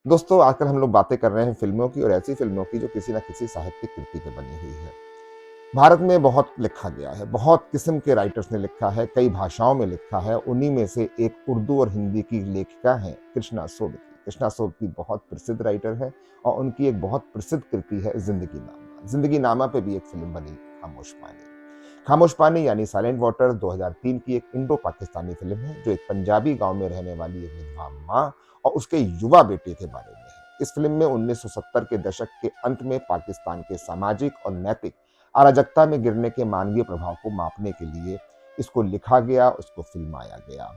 दोस्तों, आजकल हम लोग बातें कर रहे हैं फ़िल्मों की और ऐसी फ़िल्मों की जो किसी न किसी साहित्यिक कृति पे बनी हुई है। भारत में बहुत लिखा गया है, बहुत किस्म के राइटर्स ने लिखा है, कई भाषाओं में लिखा है। उन्हीं में से एक उर्दू और हिंदी की लेखिका हैं कृष्णा सोबती। कृष्णा सोबती बहुत प्रसिद्ध राइटर है और उनकी एक बहुत प्रसिद्ध कृति है ज़िंदगी नामा। ज़िंदगी नामा पे भी एक फ़िल्म बनी, खामोश पानी। खामोश पानी यानी साइलेंट वाटर 2003 की एक इंडो पाकिस्तानी फ़िल्म है, जो एक पंजाबी गाँव में रहने वाली एक विधवा माँ और उसके युवा बेटे के बारे में है। इस फ़िल्म में 1970 के दशक के अंत में पाकिस्तान के सामाजिक और नैतिक अराजकता में गिरने के मानवीय प्रभाव को मापने के लिए इसको लिखा गया, उसको फ़िल्माया गया।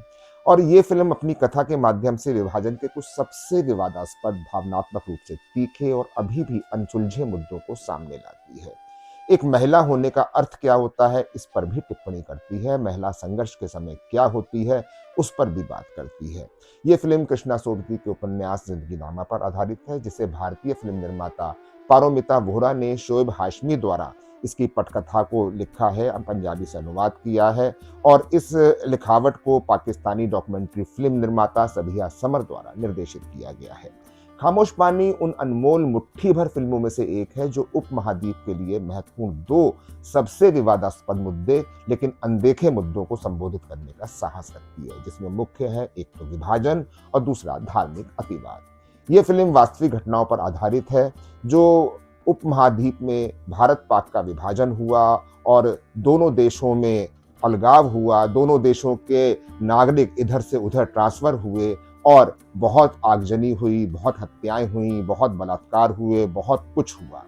और ये फ़िल्म अपनी कथा के माध्यम से विभाजन के कुछ सबसे विवादास्पद, भावनात्मक रूप से तीखे और अभी भी अनसुलझे मुद्दों को सामने लाती है। एक महिला होने का अर्थ क्या होता है, इस पर भी टिप्पणी करती है। महिला संघर्ष के समय क्या होती है, उस पर भी बात करती है। ये फ़िल्म कृष्णा सोबती के उपन्यास ज़िंदगी नामा पर आधारित है, जिसे भारतीय फ़िल्म निर्माता पारोमिता वोहरा ने शोएब हाशमी द्वारा इसकी पटकथा को लिखा है, पंजाबी से अनुवाद किया है और इस लिखावट को पाकिस्तानी डॉक्यूमेंट्री फ़िल्म निर्माता सबिया समर द्वारा निर्देशित किया गया है। खामोश पानी उन अनमोल मुट्ठी भर फ़िल्मों में से एक है जो उपमहाद्वीप के लिए महत्वपूर्ण 2 सबसे विवादास्पद मुद्दे लेकिन अनदेखे मुद्दों को संबोधित करने का साहस रखती है, जिसमें मुख्य है एक तो विभाजन और दूसरा धार्मिक अतिवाद। ये फ़िल्म वास्तविक घटनाओं पर आधारित है, जो उपमहाद्वीप में भारत-पाक का विभाजन हुआ और दोनों देशों में अलगाव हुआ, दोनों देशों के नागरिक इधर से उधर ट्रांसफ़र हुए और बहुत आगजनी हुई, बहुत हत्याएँ हुईं, बहुत बलात्कार हुए, बहुत कुछ हुआ।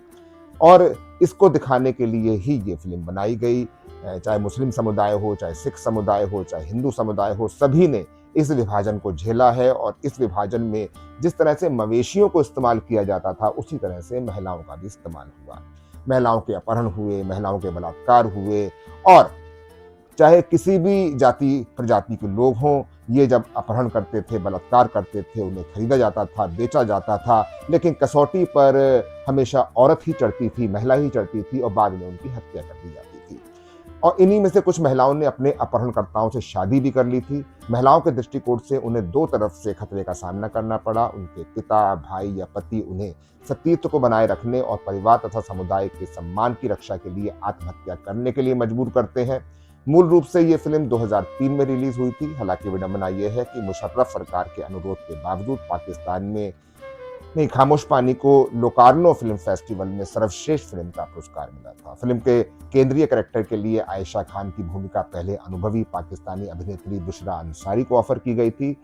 और इसको दिखाने के लिए ही ये फ़िल्म बनाई गई। चाहे मुस्लिम समुदाय हो, चाहे सिख समुदाय हो, चाहे हिंदू समुदाय हो, सभी ने इस विभाजन को झेला है और इस विभाजन में जिस तरह से मवेशियों को इस्तेमाल किया जाता था, उसी तरह से महिलाओं का भी इस्तेमाल हुआ। महिलाओं के अपहरण हुए, महिलाओं के बलात्कार हुए और चाहे किसी भी जाति प्रजाति के लोग हों, ये जब अपहरण करते थे, बलात्कार करते थे, उन्हें खरीदा जाता था, बेचा जाता था, लेकिन कसौटी पर हमेशा औरत ही चढ़ती थी, महिला ही चढ़ती थी और बाद में उनकी हत्या कर दी जाती थी। और इन्हीं में से कुछ महिलाओं ने अपने अपहरणकर्ताओं से शादी भी कर ली थी। महिलाओं के दृष्टिकोण से उन्हें 2 तरफ से खतरे का सामना करना पड़ा। उनके पिता, भाई या पति उन्हें सतीत्व को बनाए रखने और परिवार तथा समुदाय के सम्मान की रक्षा के लिए आत्महत्या करने के लिए मजबूर करते हैं। मूल रूप से ये फ़िल्म 2003 में रिलीज़ हुई थी। हालाँकि विडंबना ये है कि मुशर्रफ सरकार के अनुरोध के बावजूद पाकिस्तान में नहीं, खामोश पानी को लोकार्नो फ़िल्म फेस्टिवल में सर्वश्रेष्ठ फ़िल्म का पुरस्कार मिला था। फ़िल्म के केंद्रीय कैरेक्टर के लिए आयशा खान की भूमिका पहले अनुभवी पाकिस्तानी अभिनेत्री बुशरा अंसारी को ऑफ़र की गई थी।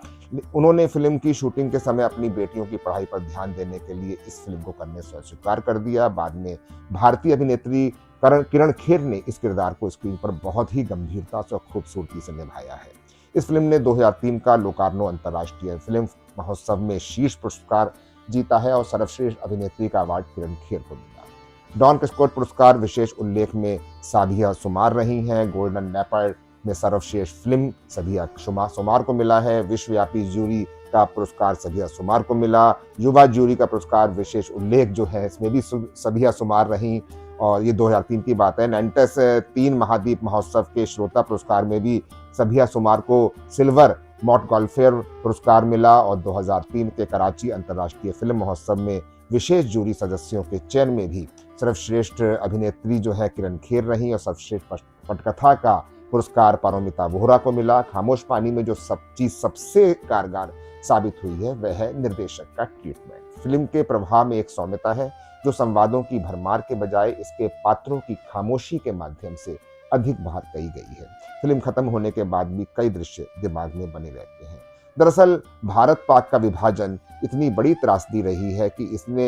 उन्होंने फ़िल्म की शूटिंग के समय अपनी बेटियों की पढ़ाई पर ध्यान देने के लिए इस फ़िल्म को करने से अस्वीकार कर दिया। बाद में भारतीय अभिनेत्री किरण खेर ने इस किरदार को स्क्रीन पर बहुत ही गंभीरता से और खूबसूरती से निभाया है। इस फ़िल्म ने 2003 का लोकार्नो अंतर्राष्ट्रीय फ़िल्म महोत्सव में शीर्ष पुरस्कार जीता है और सर्वश्रेष्ठ अभिनेत्री का अवार्ड किरण खेर को मिला। डॉन किस्कोट पुरस्कार विशेष उल्लेख में साबिया सुमार रही हैं। गोल्डन लेपर्ड में सर्वश्रेष्ठ फ़िल्म साबिया सुमार को मिला है। विश्वव्यापी जूरी का पुरस्कार साबिया सुमार को मिला। युवा जूरी का पुरस्कार विशेष उल्लेख जो है, इसमें भी साबिया सुमार रहीं और ये 2003 की बात है। नैंटस 3 महाद्वीप महोत्सव के श्रोता पुरस्कार में भी साबिया सुमार को सिल्वर मॉन्टगॉल्फियर पुरस्कार मिला और 2003 के कराची अंतर्राष्ट्रीय फिल्म महोत्सव में विशेष जूरी सदस्यों के चयन में भी सर्वश्रेष्ठ अभिनेत्री जो है किरण खेर रही और सर्वश्रेष्ठ पटकथा का पुरस्कार पारोमिता वोहरा को मिला। खामोश पानी में जो चीज सबसे कारगर साबित हुई है वह है निर्देशक का ट्रीटमेंट। फिल्म के प्रभाव में एक सौम्यता है जो संवादों की भरमार के बजाय इसके पात्रों की खामोशी के माध्यम से अधिक बात कही गई है। फिल्म खत्म होने के बाद भी कई दृश्य दिमाग में बने रहते हैं। दरअसल भारत पाक का विभाजन इतनी बड़ी त्रासदी रही है कि इसने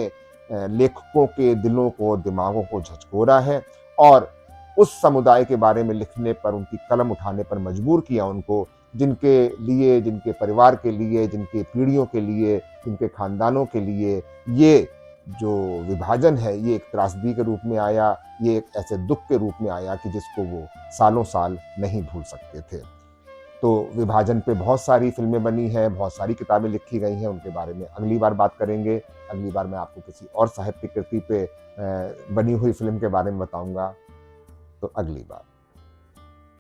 लेखकों के दिलों को, दिमागों को झकझोरा है और उस समुदाय के बारे में लिखने पर, उनकी कलम उठाने पर मजबूर किया उनको, जिनके लिए, जिनके परिवार के लिए, जिनके पीढ़ियों के लिए, जिनके खानदानों के लिए ये जो विभाजन है ये एक त्रासदी के रूप में आया, ये एक ऐसे दुख के रूप में आया कि जिसको वो सालों साल नहीं भूल सकते थे। तो विभाजन पे बहुत सारी फ़िल्में बनी हैं, बहुत सारी किताबें लिखी गई हैं, उनके बारे में अगली बार बात करेंगे। अगली बार मैं आपको किसी और साहित्यिक कृति पे बनी हुई फ़िल्म के बारे में बताऊँगा। तो अगली बार।